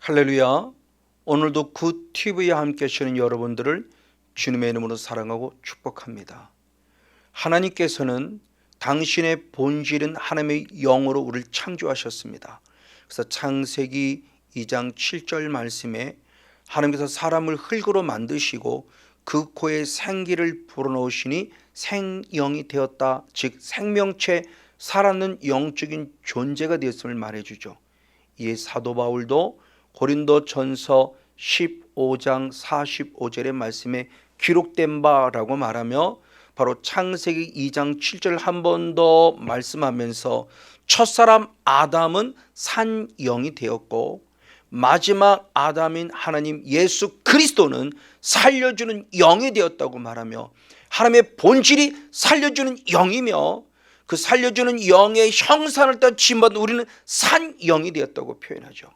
할렐루야. 오늘도 굿 TV에 함께 하시는 여러분들을 주님의 이름으로 사랑하고 축복합니다. 하나님께서는 당신의 본질은 하나님의 영으로 우리를 창조하셨습니다. 그래서 창세기 2장 7절 말씀에 하나님께서 사람을 흙으로 만드시고 그 코에 생기를 불어넣으시니 생영이 되었다. 즉 생명체 살아있는 영적인 존재가 되었음을 말해주죠. 이에 사도 바울도 고린도전서 15장 45절의 말씀에 기록된 바라고 말하며 바로 창세기 2장 7절 한 번 더 말씀하면서 첫사람 아담은 산영이 되었고 마지막 아담인 하나님 예수 그리스도는 살려주는 영이 되었다고 말하며 하나님의 본질이 살려주는 영이며 그 살려주는 영의 형상을 따라 지음받은 우리는 산영이 되었다고 표현하죠.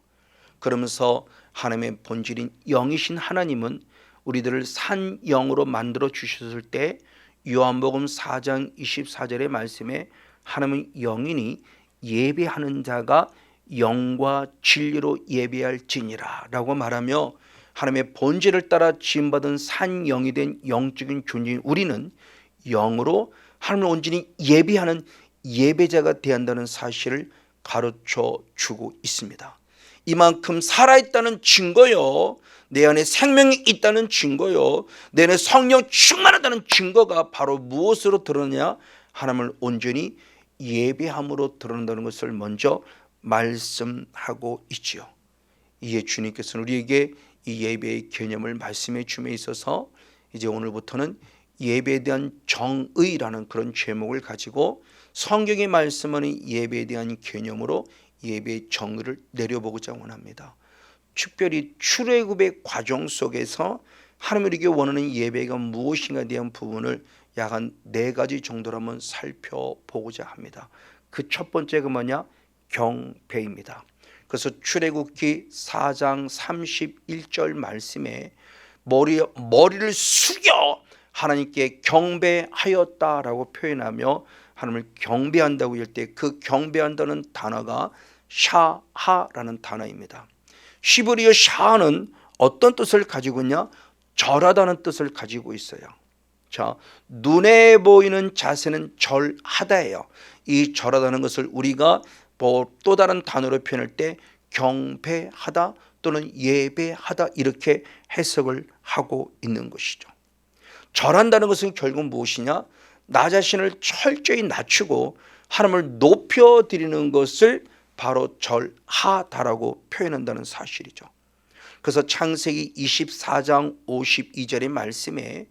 그러면서 하나님의 본질인 영이신 하나님은 우리들을 산영으로 만들어 주셨을 때 요한복음 4장 24절의 말씀에 하나님은 영이니 예배하는 자가 영과 진리로 예배할지니라 라고 말하며 하나님의 본질을 따라 지음받은 산영이 된 영적인 존재인 우리는 영으로 하나님을 온전히 예배하는 예배자가 되어야 한다는 사실을 가르쳐 주고 있습니다. 이만큼 살아있다는 증거요, 내 안에 생명이 있다는 증거요, 내 안에 성령 충만하다는 증거가 바로 무엇으로 드러나냐? 하나님을 온전히 예배함으로 드러난다는 것을 먼저 말씀하고 있지요. 이에 주님께서는 우리에게 이 예배의 개념을 말씀해 줌에 있어서 이제 오늘부터는 예배에 대한 정의라는 그런 제목을 가지고 성경이 말씀하는 예배에 대한 개념으로 예배의 정의를 내려보고자 원합니다. 특별히 출애굽의 과정 속에서 하나님이 우리에게 원하는 예배가 무엇인가에 대한 부분을 약 한 4가지 정도로 한번 살펴보고자 합니다. 그 첫 번째가 뭐냐? 경배입니다. 그래서 출애굽기 4장 31절 말씀에 머리를 숙여 하나님께 경배하였다라고 표현하며 하나님을 경배한다고 할 때 그 경배한다는 단어가 샤하라는 단어입니다. 히브리어 샤하는 어떤 뜻을 가지고 있냐? 절하다는 뜻을 가지고 있어요. 자, 눈에 보이는 자세는 절하다예요. 이 절하다는 것을 우리가 또 다른 단어로 표현할 때 경배하다 또는 예배하다 이렇게 해석을 하고 있는 것이죠. 절한다는 것은 결국 무엇이냐? 나 자신을 철저히 낮추고 하나님을 높여드리는 것을 바로 절하다라고 표현한다는 사실이죠. 그래서 창세기 24장 52절의 말씀에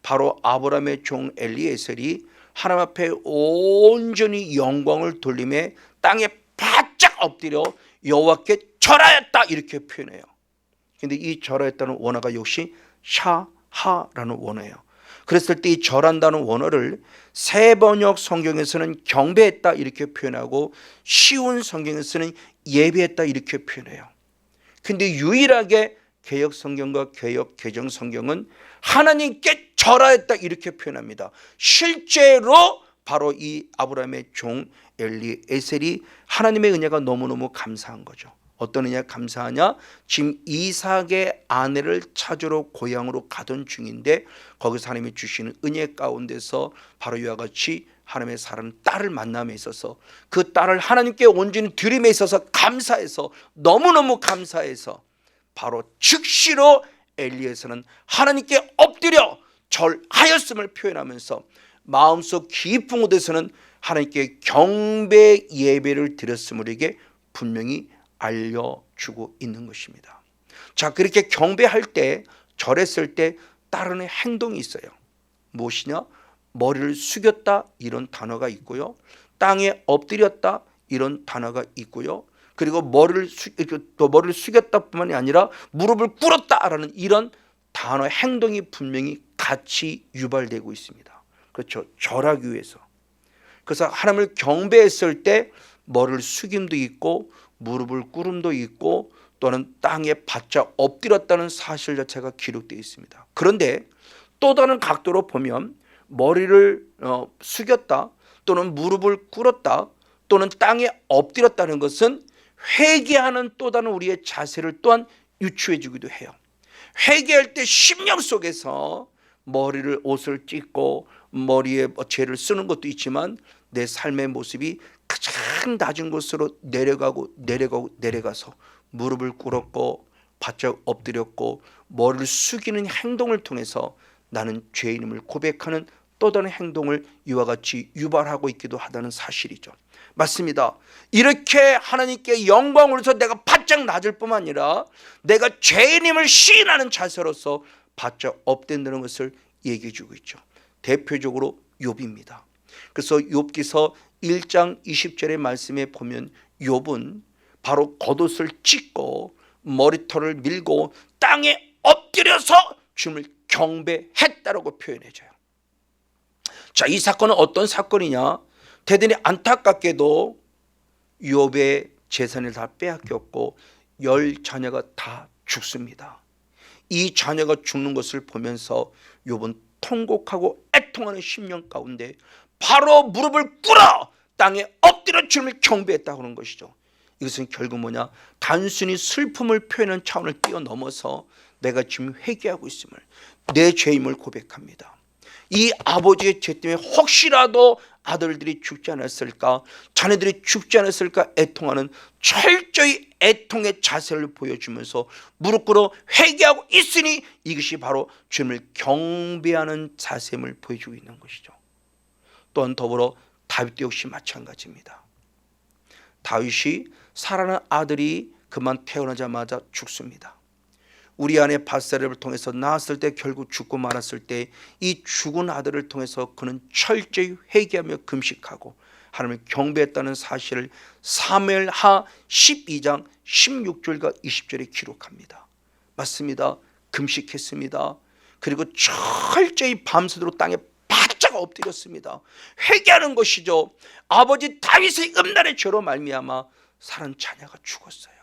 바로 아브라함의 종 엘리에셀이 하나님 앞에 온전히 영광을 돌리며 땅에 바짝 엎드려 여호와께 절하였다 이렇게 표현해요. 그런데 이 절하였다는 원어가 역시 샤하라는 원어예요. 그랬을 때 이 절한다는 원어를 새 번역 성경에서는 경배했다 이렇게 표현하고 쉬운 성경에서는 예배했다 이렇게 표현해요. 근데 유일하게 개역 성경과 개역 개정 성경은 하나님께 절하였다 이렇게 표현합니다. 실제로 바로 이 아브라함의 종 엘리에셀이 하나님의 은혜가 너무너무 감사한 거죠. 어떤 은혜가 감사하냐? 지금 이삭의 아내를 찾으러 고향으로 가던 중인데 거기서 하나님이 주시는 은혜 가운데서 바로 이와 같이 하나님의 사랑 딸을 만남에 있어서 그 딸을 하나님께 온전히 드림에 있어서 감사해서 너무너무 감사해서 바로 즉시로 엘리에서는 하나님께 엎드려 절하였음을 표현하면서 마음속 깊은 곳에서는 하나님께 경배 예배를 드렸음을 우리에게 분명히 알려주고 있는 것입니다. 자, 그렇게 경배할 때 절했을 때 따르는 행동이 있어요. 무엇이냐? 머리를 숙였다 이런 단어가 있고요, 땅에 엎드렸다 이런 단어가 있고요, 그리고 머리를 숙였다 뿐만이 아니라 무릎을 꿇었다라는 이런 단어 행동이 분명히 같이 유발되고 있습니다. 그렇죠? 절하기 위해서. 그래서 하나님을 경배했을 때 머리를 숙임도 있고 무릎을 꿇음도 있고 또는 땅에 바짝 엎드렸다는 사실 자체가 기록되어 있습니다. 그런데 또 다른 각도로 보면 머리를 숙였다 또는 무릎을 꿇었다 또는 땅에 엎드렸다는 것은 회개하는 또 다른 우리의 자세를 또한 유추해 주기도 해요. 회개할 때 심령 속에서 머리를 옷을 찢고 머리에 죄를 쓰는 것도 있지만 내 삶의 모습이 가장 낮은 곳으로 내려가서 무릎을 꿇었고 바짝 엎드렸고 머리를 숙이는 행동을 통해서 나는 죄인임을 고백하는 또 다른 행동을 이와 같이 유발하고 있기도 하다는 사실이죠. 맞습니다. 이렇게 하나님께 영광을 위해서 내가 바짝 낮을 뿐만 아니라 내가 죄인임을 시인하는 자세로서 바짝 엎드린다는 것을 얘기해 주고 있죠. 대표적으로 욥입니다. 그래서 욥기서 1장 20절의 말씀에 보면 욥은 바로 겉옷을 찢고 머리털을 밀고 땅에 엎드려서 주님을 경배했다라고 표현해줘요. 자, 이 사건은 어떤 사건이냐? 대단히 안타깝게도 욥의 재산을 다 빼앗겼고 10자녀가 다 죽습니다. 이 자녀가 죽는 것을 보면서 욥은 통곡하고 애통하는 심령 가운데 바로 무릎을 꿇어 땅에 엎드려 주님을 경배했다고 하는 것이죠. 이것은 결국 뭐냐? 단순히 슬픔을 표현하는 차원을 뛰어넘어서 내가 지금 회개하고 있음을, 내 죄임을 고백합니다. 이 아버지의 죄 때문에 혹시라도 아들들이 죽지 않았을까, 자녀들이 죽지 않았을까 애통하는 철저히 애통의 자세를 보여주면서 무릎 꿇어 회개하고 있으니 이것이 바로 주님을 경배하는 자세임을 보여주고 있는 것이죠. 또한 더불어 다윗도 역시 마찬가지입니다. 다윗이 사랑하는 아들이 그만 태어나자마자 죽습니다. 우리 아내 밧세바를 통해서 낳았을 때 결국 죽고 말았을 때 이 죽은 아들을 통해서 그는 철저히 회개하며 금식하고 하나님을 경배했다는 사실을 사무엘하 12장 16절과 20절에 기록합니다. 맞습니다. 금식했습니다. 그리고 철저히 밤새도록 땅에 바짝 엎드렸습니다. 회개하는 것이죠. 아버지 다윗의 음란의 죄로 말미암아 사는 자녀가 죽었어요.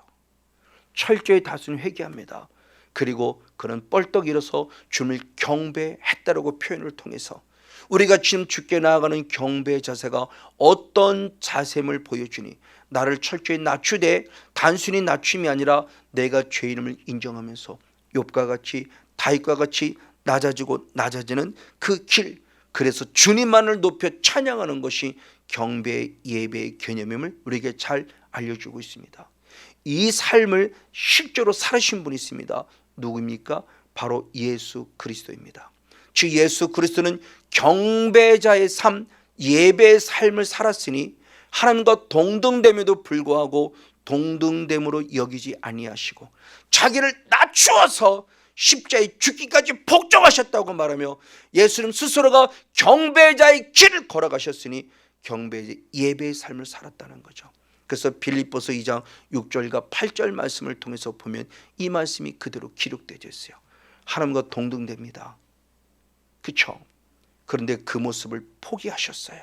철저히 다스린 회개합니다. 그리고 그는 뻘떡 일어서 주님을 경배했다라고 표현을 통해서 우리가 지금 주께 나아가는 경배의 자세가 어떤 자세임을 보여주니 나를 철저히 낮추되 단순히 낮춤이 아니라 내가 죄인임을 인정하면서 욥과 같이 다윗과 같이 낮아지는 그 길, 그래서 주님만을 높여 찬양하는 것이 경배의 예배의 개념임을 우리에게 잘 알려주고 있습니다. 이 삶을 실제로 살으신 분이 있습니다. 누구입니까? 바로 예수 그리스도입니다. 즉 예수 그리스도는 경배자의 삶, 예배의 삶을 살았으니 하나님과 동등됨에도 불구하고 동등됨으로 여기지 아니하시고 자기를 낮추어서 십자가에 죽기까지 복종하셨다고 말하며 예수님 스스로가 경배자의 길을 걸어가셨으니 경배의 예배의 삶을 살았다는 거죠. 그래서 빌립보서 2장 6절과 8절 말씀을 통해서 보면 이 말씀이 그대로 기록되어 있어요. 하나님과 동등됩니다. 그렇죠? 그런데 그 모습을 포기하셨어요.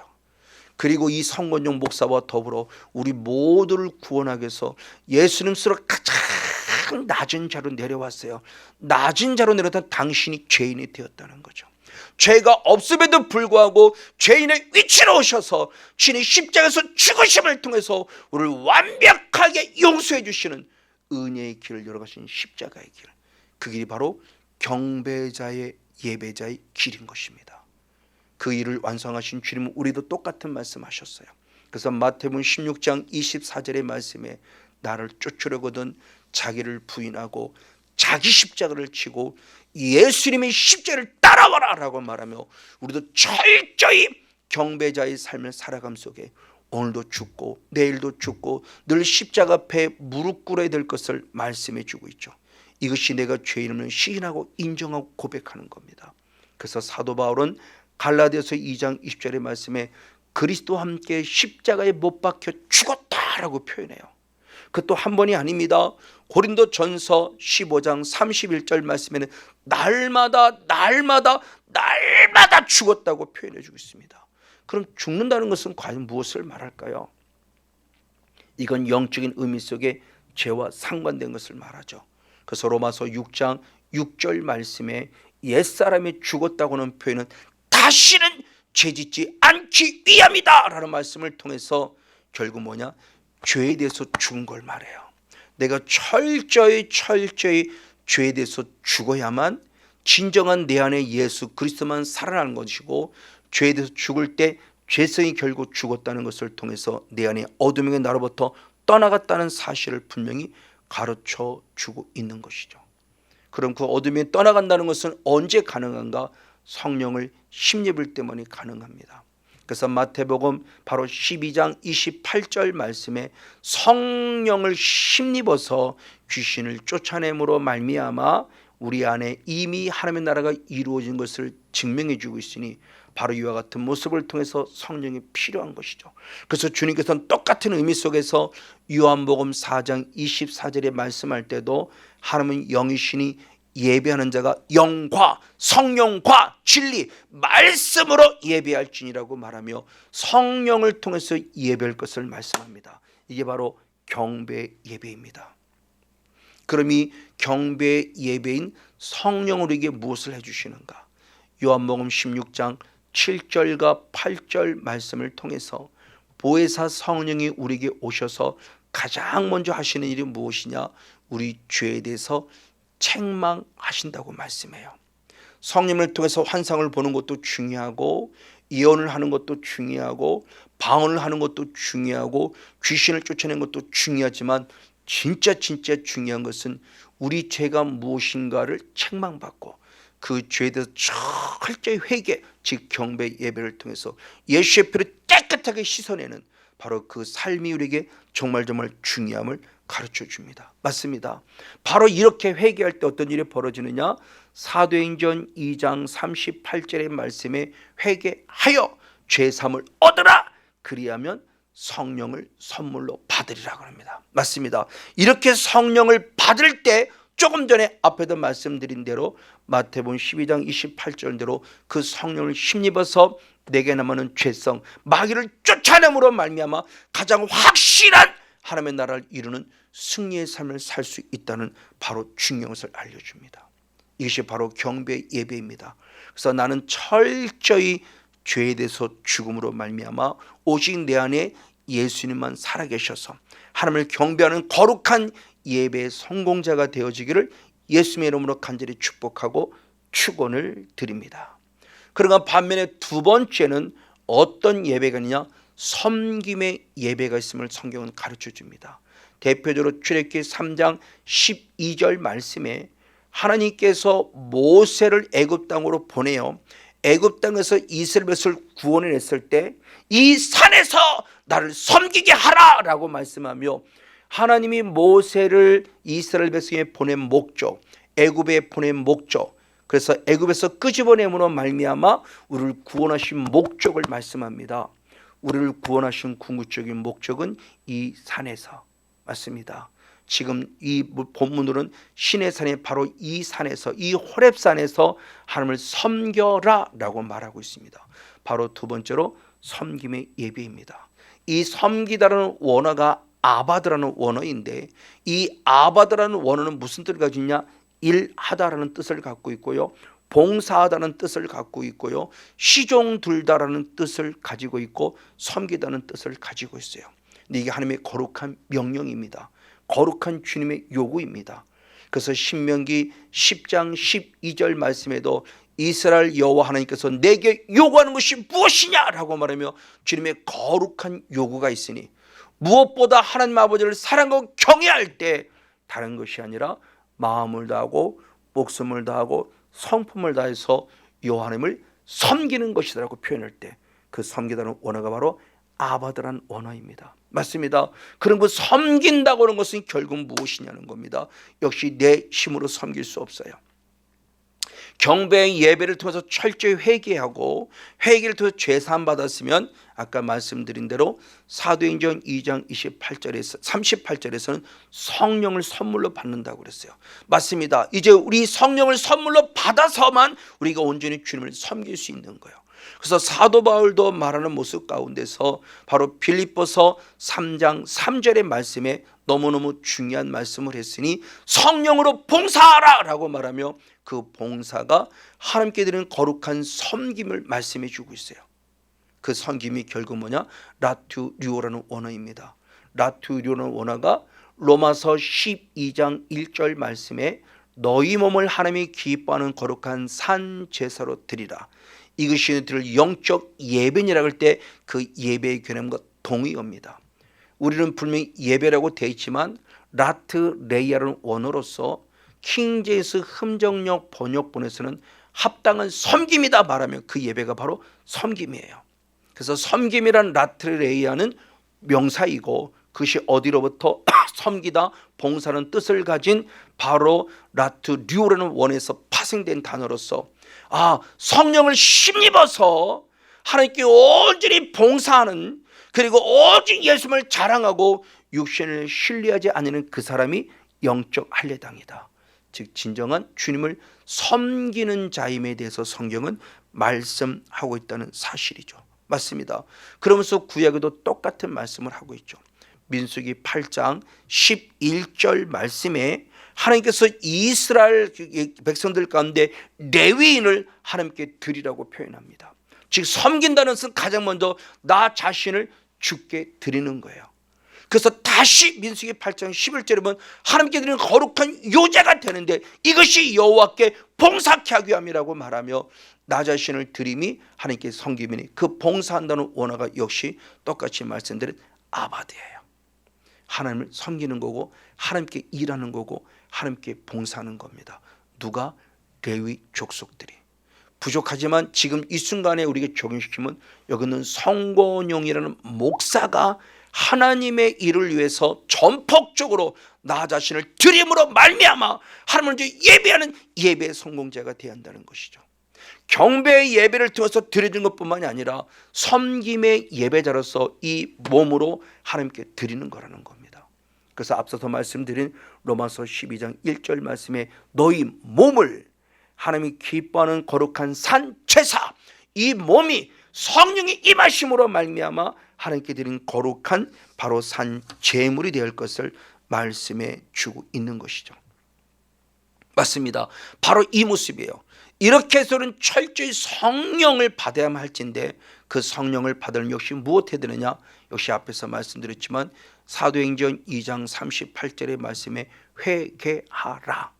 그리고 이 성건용 목사와 더불어 우리 모두를 구원하기 위해서 예수님 스스로 가장 낮은 자로 내려왔어요. 낮은 자로 내려왔던 당신이 죄인이 되었다는 거죠. 죄가 없음에도 불구하고 죄인의 위치로 오셔서 신이 십자가에서 죽으심을 통해서 우리를 완벽하게 용서해 주시는 은혜의 길을 열어가신 십자가의 길, 그 길이 바로 경배자의 예배자의 길인 것입니다. 그 일을 완성하신 주님은 우리도 똑같은 말씀하셨어요. 그래서 마태복음 16장 24절의 말씀에 나를 쫓으려거든 자기를 부인하고 자기 십자가를 지고 예수님의 십자가를 따라와라 라고 말하며 우리도 철저히 경배자의 삶을 살아감 속에 오늘도 죽고 내일도 죽고 늘 십자가 앞에 무릎 꿇어야 될 것을 말씀해 주고 있죠. 이것이 내가 죄인임을 시인하고 인정하고 고백하는 겁니다. 그래서 사도 바울은 갈라디아서 2장 20절의 말씀에 그리스도와 함께 십자가에 못 박혀 죽었다라고 표현해요. 그것도 한 번이 아닙니다. 고린도전서 15장 31절 말씀에는 날마다 죽었다고 표현해 주고 있습니다. 그럼 죽는다는 것은 과연 무엇을 말할까요? 이건 영적인 의미 속에 죄와 상관된 것을 말하죠. 그래서 로마서 6장 6절 말씀에 옛사람이 죽었다고 하는 표현은 다시는 죄짓지 않기 위함이다 라는 말씀을 통해서 결국 뭐냐? 죄에 대해서 죽은 걸 말해요. 내가 철저히 죄에 대해서 죽어야만 진정한 내 안에 예수 그리스도만 살아나는 것이고, 죄에 대해서 죽을 때 죄성이 결국 죽었다는 것을 통해서 내 안에 어둠의 나로부터 떠나갔다는 사실을 분명히 가르쳐 주고 있는 것이죠. 그럼 그 어둠이 떠나간다는 것은 언제 가능한가? 성령을 힘입을 때만이 가능합니다. 그래서 마태복음 바로 12장 28절 말씀에 성령을 힘입어서 귀신을 쫓아냄으로 말미암아 우리 안에 이미 하나님의 나라가 이루어진 것을 증명해 주고 있으니 바로 이와 같은 모습을 통해서 성령이 필요한 것이죠. 그래서 주님께서는 똑같은 의미 속에서 요한복음 4장 24절에 말씀할 때도 하나님은 영이시니 예배하는 자가 영과 성령과 진리 말씀으로 예배할지니라고 말하며 성령을 통해서 예배할 것을 말씀합니다. 이게 바로 경배 예배입니다. 그럼 이 경배 예배인 성령으로 우리에게 무엇을 해주시는가? 요한복음 16장 7절과 8절 말씀을 통해서 보혜사 성령이 우리에게 오셔서 가장 먼저 하시는 일이 무엇이냐? 우리 죄에 대해서 책망하신다고 말씀해요. 성령을 통해서 환상을 보는 것도 중요하고, 예언을 하는 것도 중요하고, 방언을 하는 것도 중요하고, 귀신을 쫓아내는 것도 중요하지만 진짜 중요한 것은 우리 죄가 무엇인가를 책망받고 그 죄에 대해서 철저히 회개, 즉 경배 예배를 통해서 예수의 피로 깨끗하게 씻어내는 바로 그 삶이 우리에게 정말 중요함을 가르쳐 줍니다. 맞습니다. 바로 이렇게 회개할 때 어떤 일이 벌어지느냐? 사도행전 2장 38절의 말씀에 회개하여 죄사함을 얻으라, 그리하면 성령을 선물로 받으리라고 합니다. 맞습니다. 이렇게 성령을 받을 때 조금 전에 앞에도 말씀드린 대로 마태복음 12장 28절대로 그 성령을 힘입어서 내게 남아는 죄성 마귀를 쫓아냄으로 말미암아 가장 확실한 하나님의 나라를 이루는 승리의 삶을 살 수 있다는 바로 중요한 것을 알려줍니다. 이것이 바로 경배 예배입니다. 그래서 나는 철저히 죄에 대해서 죽음으로 말미암아 오직 내 안에 예수님만 살아계셔서 하나님을 경배하는 거룩한 예배의 성공자가 되어지기를 예수님의 이름으로 간절히 축복하고 축원을 드립니다. 그러나 반면에 두 번째는 어떤 예배가 있느냐? 섬김의 예배가 있음을 성경은 가르쳐 줍니다. 대표적으로 출애굽기 3장 12절 말씀에 하나님께서 모세를 애굽 땅으로 보내요. 애굽 땅에서 이스라엘 백성을 구원해냈을 때 이 산에서 나를 섬기게 하라라고 말씀하며, 하나님이 모세를 이스라엘 백성에 보낸 목적, 애굽에 보낸 목적, 그래서 애굽에서 끄집어내므로 말미암아 우리를 구원하신 목적을 말씀합니다. 우리를 구원하신 궁극적인 목적은 이 산에서 맞습니다. 지금 이 본문으로는 시내산의 바로 이 산에서, 이 호렙산에서 하나님을 섬겨라 라고 말하고 있습니다. 바로 두 번째로 섬김의 예배입니다. 이 섬기다라는 원어가 아바드라는 원어인데, 이 아바드라는 원어는 무슨 뜻을 가지고 있냐? 일하다라는 뜻을 갖고 있고요, 봉사하다는 뜻을 갖고 있고요, 시종 들다라는 뜻을 가지고 있고, 섬기다는 뜻을 가지고 있어요. 근데 이게 하나님의 거룩한 명령입니다. 거룩한 주님의 요구입니다. 그래서 신명기 10장 12절 말씀에도 이스라엘 여호와 하나님께서 내게 요구하는 것이 무엇이냐라고 말하며 주님의 거룩한 요구가 있으니 무엇보다 하나님 아버지를 사랑하고 경외할 때 다른 것이 아니라 마음을 다하고 목숨을 다하고 성품을 다해서 여호와 하나님을 섬기는 것이라고 표현할 때 그 섬기다는 원어가 바로 아바드라는 원어입니다. 맞습니다. 그런 그 섬긴다고 하는 것은 결국 무엇이냐는 겁니다. 역시 내 힘으로 섬길 수 없어요. 경배의 예배를 통해서 철저히 회개하고 회개를 통해서 죄사함 받았으면 아까 말씀드린 대로 사도행전 2장 38절에서는 성령을 선물로 받는다고 그랬어요. 맞습니다. 이제 우리 성령을 선물로 받아서만 우리가 온전히 주님을 섬길 수 있는 거예요. 그래서 사도 바울도 말하는 모습 가운데서 바로 빌립보서 3장 3절의 말씀에 너무너무 중요한 말씀을 했으니 성령으로 봉사하라 라고 말하며 그 봉사가 하나님께 드리는 거룩한 섬김을 말씀해 주고 있어요. 그 섬김이 결국 뭐냐? 라투 류오라는 원어입니다. 라투리오라는 원어가 로마서 12장 1절 말씀에 너희 몸을 하나님이 기뻐하는 거룩한 산 제사로 드리라. 이것이 너희들 영적 예배니라 할 때 그 예배의 개념과 동의어입니다. 우리는 분명히 예배라고 되어 있지만 라트레이아라는 원어로서 킹제임스 흠정역 번역본에서는 합당한 섬김이다 말하면 그 예배가 바로 섬김이에요. 그래서 섬김이란 라트레이아는 명사이고 그것이 어디로부터 섬기다 봉사는 뜻을 가진 바로 라트류라는 원에서 파생된 단어로서 성령을 힘입어서 하나님께 온전히 봉사하는, 그리고 오직 예수님을 자랑하고 육신을 신뢰하지 않는 그 사람이 영적 할례당이다. 즉 진정한 주님을 섬기는 자임에 대해서 성경은 말씀하고 있다는 사실이죠. 맞습니다. 그러면서 구약에도 똑같은 말씀을 하고 있죠. 민수기 8장 11절 말씀에 하나님께서 이스라엘 백성들 가운데 레위인을 하나님께 드리라고 표현합니다. 즉 섬긴다는 것은 가장 먼저 나 자신을 주께 드리는 거예요. 그래서 다시 민수기 8장 11절에 보면 하나님께 드리는 거룩한 요제가 되는데 이것이 여호와께 봉사케 하기 위함이라고 말하며 나 자신을 드림이 하나님께 섬김이니 그 봉사한다는 원어가 역시 똑같이 말씀드린 아바드예요. 하나님을 섬기는 거고 하나님께 일하는 거고 하나님께 봉사하는 겁니다. 누가? 레위 족속들이. 부족하지만 지금 이 순간에 우리에게 적용시키면 여기는 성권용이라는 목사가 하나님의 일을 위해서 전폭적으로 나 자신을 드림으로 말미암아 하나님을 예배하는 예배의 성공자가 되어야 한다는 것이죠. 경배의 예배를 통해서 드려진 것뿐만이 아니라 섬김의 예배자로서 이 몸으로 하나님께 드리는 거라는 겁니다. 그래서 앞서서 말씀드린 로마서 12장 1절 말씀에 너희 몸을 하나님이 기뻐하는 거룩한 산 제사, 이 몸이 성령이 임하심으로 말미암아 하나님께 드린 거룩한 바로 산 제물이 될 것을 말씀해 주고 있는 것이죠. 맞습니다. 바로 이 모습이에요. 이렇게 해서는 철저히 성령을 받아야만 할진데 그 성령을 받으려면 역시 무엇 해야 되느냐? 역시 앞에서 말씀드렸지만 사도행전 2장 38절의 말씀에 회개하라.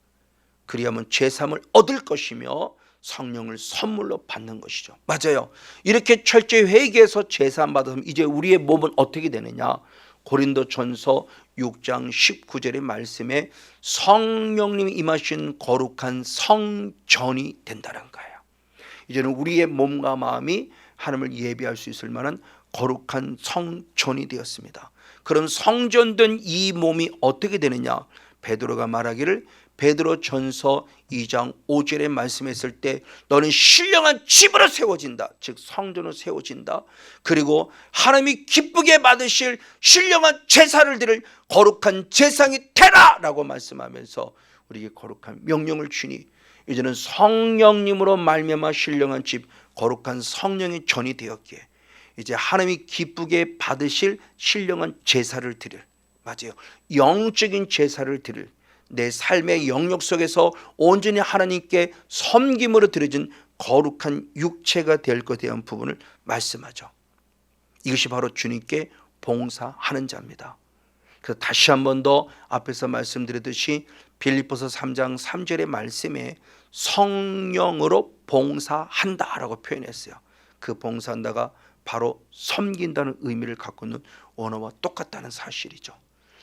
그리하면 제삼을 얻을 것이며 성령을 선물로 받는 것이죠. 맞아요. 이렇게 철저히 회개해서 제삼 받으면 이제 우리의 몸은 어떻게 되느냐? 고린도전서 6장 19절의 말씀에 성령님이 임하신 거룩한 성전이 된다는 거예요. 이제는 우리의 몸과 마음이 하나님을 예배할 수 있을 만한 거룩한 성전이 되었습니다. 그럼 성전된 이 몸이 어떻게 되느냐? 베드로가 말하기를 베드로전서 2장 5절에 말씀했을 때 너는 신령한 집으로 세워진다. 즉 성전으로 세워진다. 그리고 하나님이 기쁘게 받으실 신령한 제사를 드릴 거룩한 제상이 되라 라고 말씀하면서 우리에게 거룩한 명령을 주니 이제는 성령님으로 말미암아 신령한 집 거룩한 성령의 전이 되었기에 이제 하나님이 기쁘게 받으실 신령한 제사를 드릴, 맞아요, 영적인 제사를 드릴, 내 삶의 영역 속에서 온전히 하나님께 섬김으로 드려진 거룩한 육체가 될 것에 대한 부분을 말씀하죠. 이것이 바로 주님께 봉사하는 자입니다. 그래서 다시 한 번 더 앞에서 말씀드렸듯이 빌립보서 3장 3절의 말씀에 성령으로 봉사한다라고 표현했어요. 그 봉사한다가 바로 섬긴다는 의미를 갖고 있는 언어와 똑같다는 사실이죠.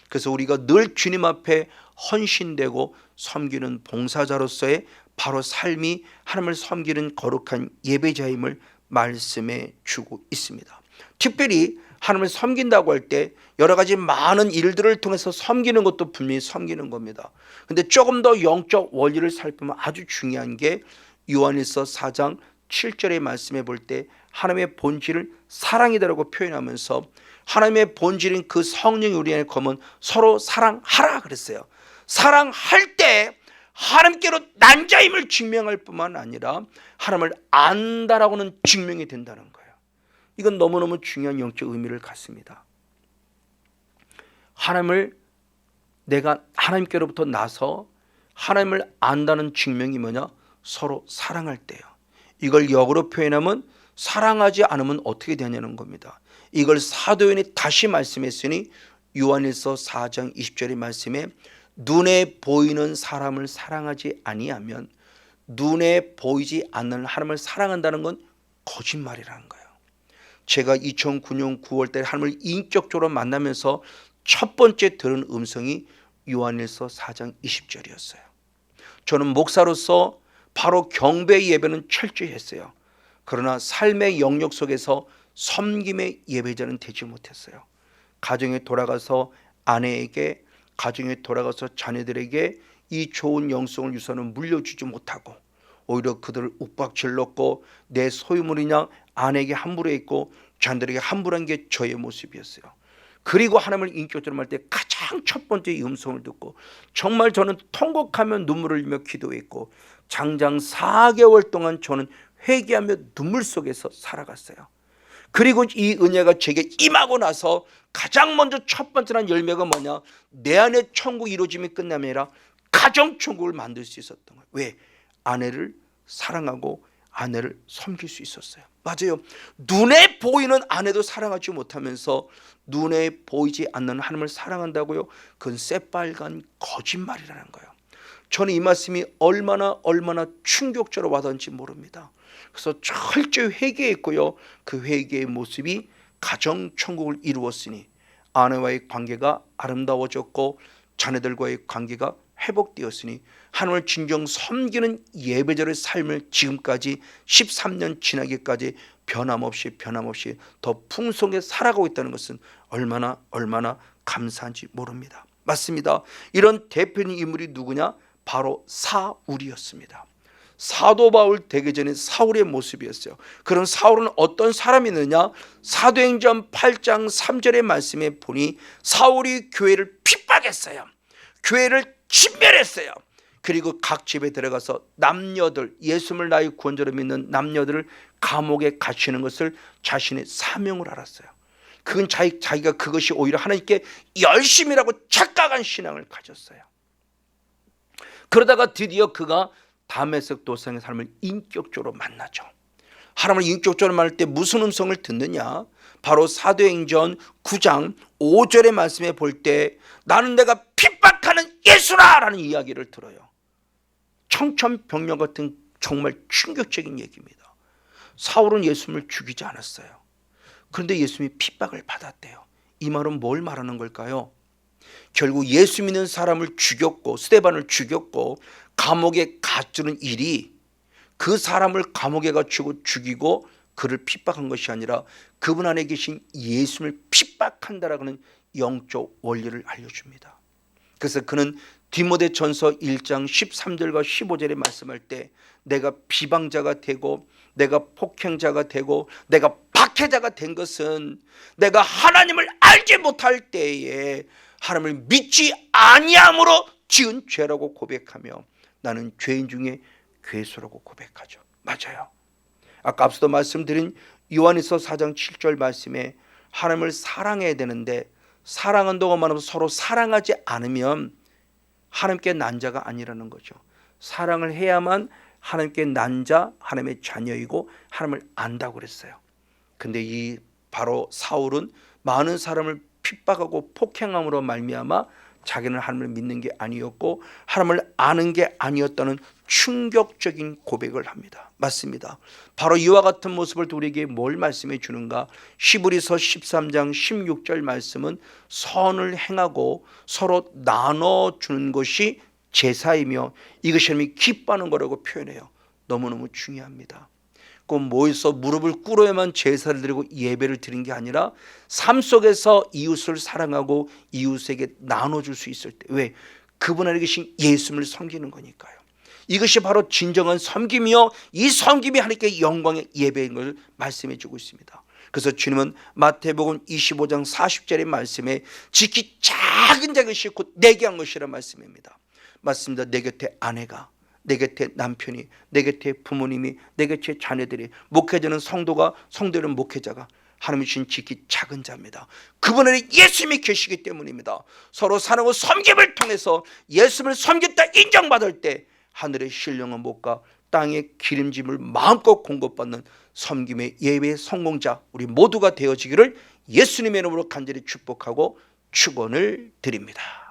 그래서 우리가 늘 주님 앞에 헌신되고 섬기는 봉사자로서의 바로 삶이 하나님을 섬기는 거룩한 예배자임을 말씀해 주고 있습니다. 특별히 하나님을 섬긴다고 할 때 여러 가지 많은 일들을 통해서 섬기는 것도 분명히 섬기는 겁니다. 근데 조금 더 영적 원리를 살피면 아주 중요한 게 요한일서 4장 7절의 말씀해 볼 때 하나님의 본질을 사랑이다라고 표현하면서 하나님의 본질인 그 성령이 우리 안에 거면 서로 사랑하라 그랬어요. 사랑할 때 하나님께로 난 자임을 증명할 뿐만 아니라 하나님을 안다라고는 증명이 된다는 거예요. 이건 너무너무 중요한 영적 의미를 갖습니다. 하나님을 내가 하나님께로부터 나서 하나님을 안다는 증명이 뭐냐? 서로 사랑할 때요. 이걸 역으로 표현하면 사랑하지 않으면 어떻게 되냐는 겁니다. 이걸 사도연이 다시 말씀했으니 요한일서 4장 20절의 말씀에 눈에 보이는 사람을 사랑하지 아니하면 눈에 보이지 않는 하나님을 사랑한다는 건 거짓말이라는 거예요. 제가 2009년 9월 달 하나님을 인격적으로 만나면서 첫 번째 들은 음성이 요한일서 4장 20절이었어요. 저는 목사로서 바로 경배 예배는 철저히 했어요. 그러나 삶의 영역 속에서 섬김의 예배자는 되지 못했어요. 가정에 돌아가서 아내에게, 가정에 돌아가서 자녀들에게 이 좋은 영성을 유산을 물려주지 못하고 오히려 그들을 윽박질렀고 내 소유물이냐 아내에게 함부로 했고 자녀들에게 함부로 한 게 저의 모습이었어요. 그리고 하나님을 인격적으로 할 때 가장 첫 번째 이 음성을 듣고 정말 저는 통곡하며 눈물을 흘리며 기도했고 장장 4개월 동안 저는 회개하며 눈물 속에서 살아갔어요. 그리고 이 은혜가 제게 임하고 나서 가장 먼저 첫 번째는 열매가 뭐냐, 내 안에 천국이 이루어짐이 끝남이 아니라 가정천국을 만들 수 있었던 거예요. 왜? 아내를 사랑하고 아내를 섬길 수 있었어요. 맞아요. 눈에 보이는 아내도 사랑하지 못하면서 눈에 보이지 않는 하나님을 사랑한다고요? 그건 새빨간 거짓말이라는 거예요. 저는 이 말씀이 얼마나 충격적으로 와닿는지 모릅니다. 그래서 철저히 회개했고요. 그 회개의 모습이 가정천국을 이루었으니 아내와의 관계가 아름다워졌고 자녀들과의 관계가 회복되었으니 하나님을 진정 섬기는 예배자의 삶을 지금까지 13년 지나기까지 변함없이 더 풍성하게 살아가고 있다는 것은 얼마나 감사한지 모릅니다. 맞습니다. 이런 대표적인 인물이 누구냐? 바로 사울이었습니다. 사도 바울 되기 전에 사울의 모습이었어요. 그럼 사울은 어떤 사람이느냐? 사도행전 8장 3절의 말씀에 보니 사울이 교회를 핍박했어요. 교회를 진멸했어요. 그리고 각 집에 들어가서 남녀들, 예수를 나의 구원자로 믿는 남녀들을 감옥에 갇히는 것을 자신의 사명을 알았어요. 그건 자기가 그것이 오히려 하나님께 열심이라고 착각한 신앙을 가졌어요. 그러다가 드디어 그가 다메섹 도상의 사람을 인격적으로 만나죠. 하나님을 인격적으로 만날 때 무슨 음성을 듣느냐? 바로 사도행전 9장 5절의 말씀에 볼 때 나는 내가 핍박하는 예수라 라는 이야기를 들어요. 청천벽력 같은 정말 충격적인 얘기입니다. 사울은 예수님을 죽이지 않았어요. 그런데 예수님이 핍박을 받았대요. 이 말은 뭘 말하는 걸까요? 결국 예수 믿는 사람을 죽였고 스데반을 죽였고 감옥에 갇히는 일이 그 사람을 감옥에 갇히고 죽이고 그를 핍박한 것이 아니라 그분 안에 계신 예수님을 핍박한다라는 영적 원리를 알려줍니다. 그래서 그는 디모데전서 1장 13절과 15절에 말씀할 때 내가 비방자가 되고 내가 폭행자가 되고 내가 박해자가 된 것은 내가 하나님을 알지 못할 때에 하나님을 믿지 아니함으로 지은 죄라고 고백하며 나는 죄인 중에 괴수라고 고백하죠. 맞아요. 아까 앞서도 말씀드린 요한일서 4장 7절 말씀에 하나님을 사랑해야 되는데 사랑한다고 말하면서 서로 사랑하지 않으면 하나님께 난 자가 아니라는 거죠. 사랑을 해야만 하나님께 난 자, 하나님의 자녀이고 하나님을 안다고 그랬어요. 근데 이 바로 사울은 많은 사람을 핍박하고 폭행함으로 말미암아 자기는 하나님을 믿는 게 아니었고 하나님을 아는 게 아니었다는 충격적인 고백을 합니다. 맞습니다. 바로 이와 같은 모습을 우리에게 뭘 말씀해 주는가? 히브리서 13장 16절 말씀은 선을 행하고 서로 나눠주는 것이 제사이며 이것이 하나님이 기뻐하는 거라고 표현해요. 너무너무 중요합니다. 꼭 모여서 무릎을 꿇어야만 제사를 드리고 예배를 드리는 게 아니라 삶 속에서 이웃을 사랑하고 이웃에게 나눠줄 수 있을 때, 왜? 그분 안에 계신 예수님을 섬기는 거니까요. 이것이 바로 진정한 섬김이요 이 섬김이 하나님께 영광의 예배인 것을 말씀해 주고 있습니다. 그래서 주님은 마태복음 25장 40절의 말씀에 지키 작은 것이 곧 내게 한 것이라는 말씀입니다. 맞습니다. 내 곁에 아내가, 내 곁에 남편이, 내 곁에 부모님이, 내 곁에 자녀들이, 목회자는 성도는 목회자가 하나님이 주신 지키 작은 자입니다. 그분 안에 예수님이 계시기 때문입니다. 서로 사랑하고 섬김을 통해서 예수님을 섬겼다 인정받을 때 하늘의 신령한 복과 땅의 기름짐을 마음껏 공급받는 섬김의 예배의 성공자 우리 모두가 되어지기를 예수님의 이름으로 간절히 축복하고 축원을 드립니다.